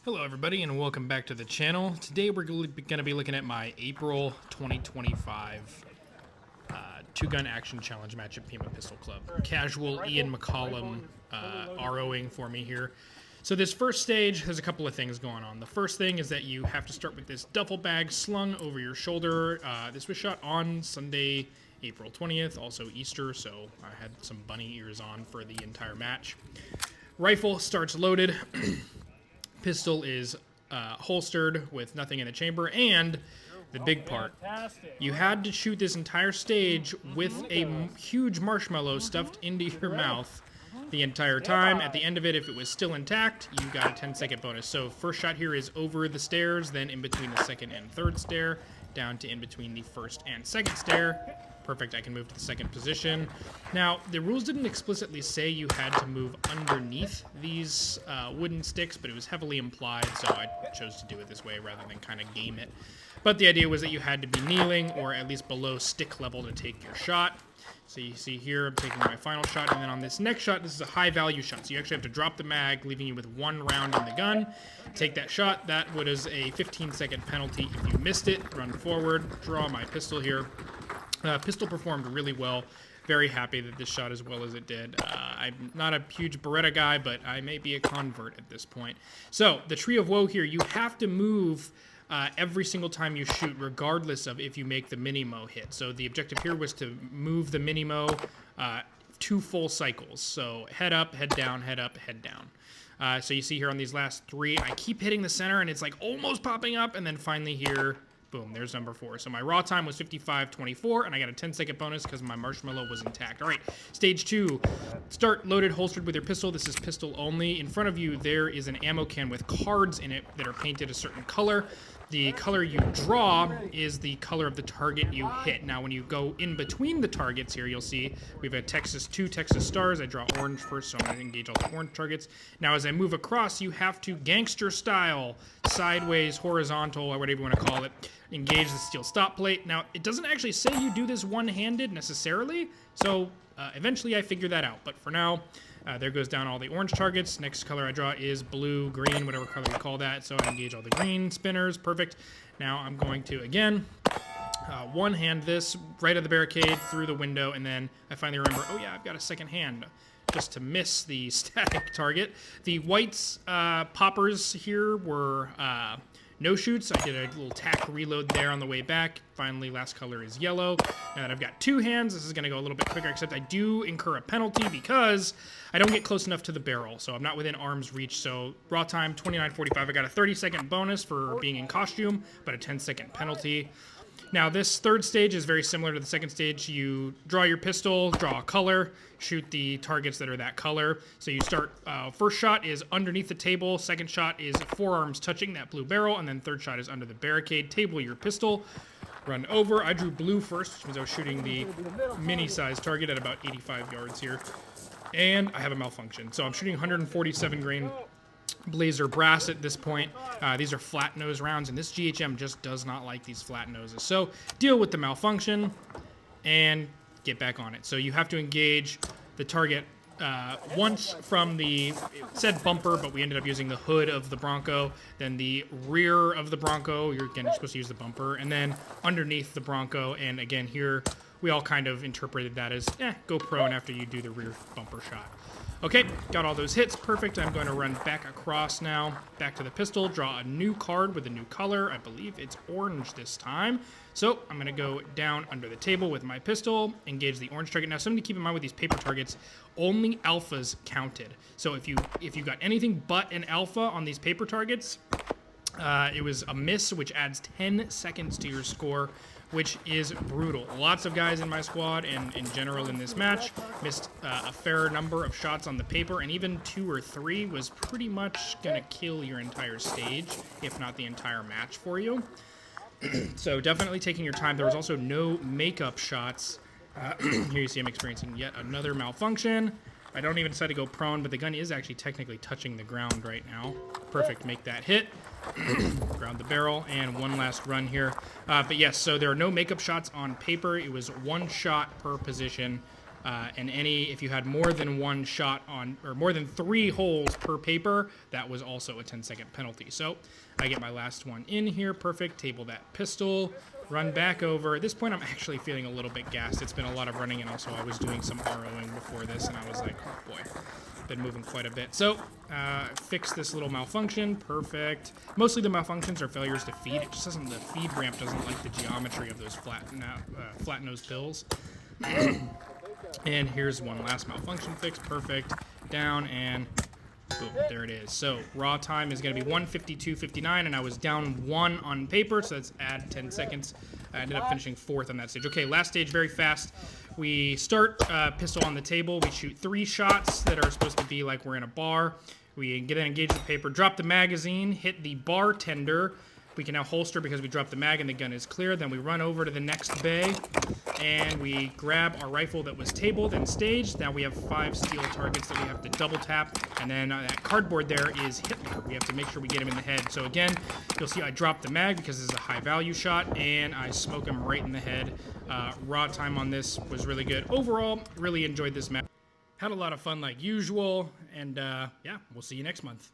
Hello everybody and welcome back to the channel. Today we're going to be looking at my April 2025 two-gun action challenge match at Pima Pistol Club. Casual Ian McCollum ROing for me here. So this first stage has a couple of things going on. The first thing is that you have to start with this duffel bag slung over your shoulder. This was shot on Sunday, April 20th, also Easter, so I had some bunny ears on for the entire match. Rifle starts loaded. Pistol is holstered with nothing in the chamber, and the big part, you had to shoot this entire stage with a huge marshmallow stuffed into your mouth the entire time. At the end of it, if it was still intact, you got a 10-second bonus. So first shot here is over the stairs, then in between the second and third stair, down to in between the first and second stair. Perfect, I can move to the second position. Now, the rules didn't explicitly say you had to move underneath these wooden sticks, but it was heavily implied, so I chose to do it this way rather than kind of game it. But the idea was that you had to be kneeling, or at least below stick level to take your shot. So you see here, I'm taking my final shot, and then on this next shot, this is a high-value shot. So you actually have to drop the mag, leaving you with one round in the gun. Take that shot. That was a 15-second penalty if you missed it. Run forward, draw my pistol here. Pistol performed really well. Very happy that this shot as well as it did. I'm not a huge Beretta guy, but I may be a convert at this point. So the Tree of Woe here, you have to move every single time you shoot, regardless of if you make the mini-mo hit. So the objective here was to move the mini-mo 2 full cycles. So head up, head down, head up, head down. So you see here on these last 3, I keep hitting the center, and it's like almost popping up, and then finally here, boom, there's number 4. So my raw time was 55:24, and I got a 10-second bonus because my marshmallow was intact. All right, stage 2. Start loaded, holstered with your pistol. This is pistol only. In front of you, there is an ammo can with cards in it that are painted a certain color. The color you draw is the color of the target you hit. Now, when you go in between the targets here, you'll see we have a two Texas stars. I draw orange first, so I'm going to engage all the orange targets. Now, as I move across, you have to gangster style, sideways, horizontal, or whatever you want to call it, engage the steel stop plate. Now, it doesn't actually say you do this one-handed necessarily, so eventually I figure that out. But for now, there goes down all the orange targets. Next color I draw is blue, green, whatever color you call that. So I engage all the green spinners. Perfect. Now I'm going to, again, one-hand this right at the barricade through the window, and then I finally remember, oh yeah, I've got a second hand just to miss the static target. The whites poppers here were no shoots. I did a little tack reload there on the way back. Finally, last color is yellow. Now that I've got 2 hands, this is going to go a little bit quicker, except I do incur a penalty because I don't get close enough to the barrel, so I'm not within arm's reach. So raw time, 29:45. I got a 30-second bonus for being in costume, but a 10-second penalty. Now, this third stage is very similar to the second stage. You draw your pistol, draw a color, shoot the targets that are that color. So you start, first shot is underneath the table, second shot is forearms touching that blue barrel, and then third shot is under the barricade. Table your pistol, run over. I drew blue first, which means I was shooting the mini-sized target at about 85 yards here. And I have a malfunction. So I'm shooting 147 grain Blazer brass at this point. These are flat nose rounds, and this GHM just does not like these flat noses. So deal with the malfunction and get back on it. So you have to engage the target once from the, it said bumper, but we ended up using the hood of the Bronco, then the rear of the Bronco. You're supposed to use the bumper, and then underneath the Bronco. And again, here we all kind of interpreted that as, go prone after you do the rear bumper shot. Okay, got all those hits. Perfect. I'm going to run back across now, back to the pistol, draw a new card with a new color. I believe it's orange this time. So I'm going to go down under the table with my pistol, engage the orange target. Now, something to keep in mind with these paper targets, only alphas counted. So if you got anything but an alpha on these paper targets, it was a miss, which adds 10 seconds to your score, which is brutal. Lots of guys in my squad and in general in this match missed a fair number of shots on the paper, and even 2 or 3 was pretty much gonna kill your entire stage, if not the entire match for you. So definitely taking your time. There was also no makeup shots. Here you see I'm experiencing yet another malfunction. I don't even decide to go prone, but the gun is actually technically touching the ground right now. Perfect, make that hit. Ground the barrel, and one last run here. But yes, so there are no makeup shots on paper. It was 1 shot per position And if you had more than one shot on, or more than 3 holes per paper, that was also a 10-second penalty. So I get my last one in here, perfect, table that pistol, run back over. At this point, I'm actually feeling a little bit gassed. It's been a lot of running, and also I was doing some ROing before this, and I was like, oh boy, been moving quite a bit. So fix this little malfunction, perfect. Mostly the malfunctions are failures to feed. It just doesn't, the feed ramp doesn't like the geometry of those flat nose pills. And here's one last malfunction fix, perfect. Down and boom, there it is. So raw time is going to be 1:52:59, and I was down 1 on paper, so let's add 10 seconds. I ended up finishing 4th on that stage. Okay, last stage, very fast. We start pistol on the table. We shoot 3 shots that are supposed to be like we're in a bar. We get in, engage the paper, drop the magazine, hit the bartender. We can now holster because we dropped the mag and the gun is clear. Then we run over to the next bay, and we grab our rifle that was tabled and staged. Now we have 5 steel targets that we have to double tap, and then that cardboard there is Hitler. We have to make sure we get him in the head. So again, you'll see I drop the mag because this is a high value shot, and I smoke him right in the head. Raw time on this was really good. Overall, really enjoyed this map. Had a lot of fun like usual, and yeah, we'll see you next month.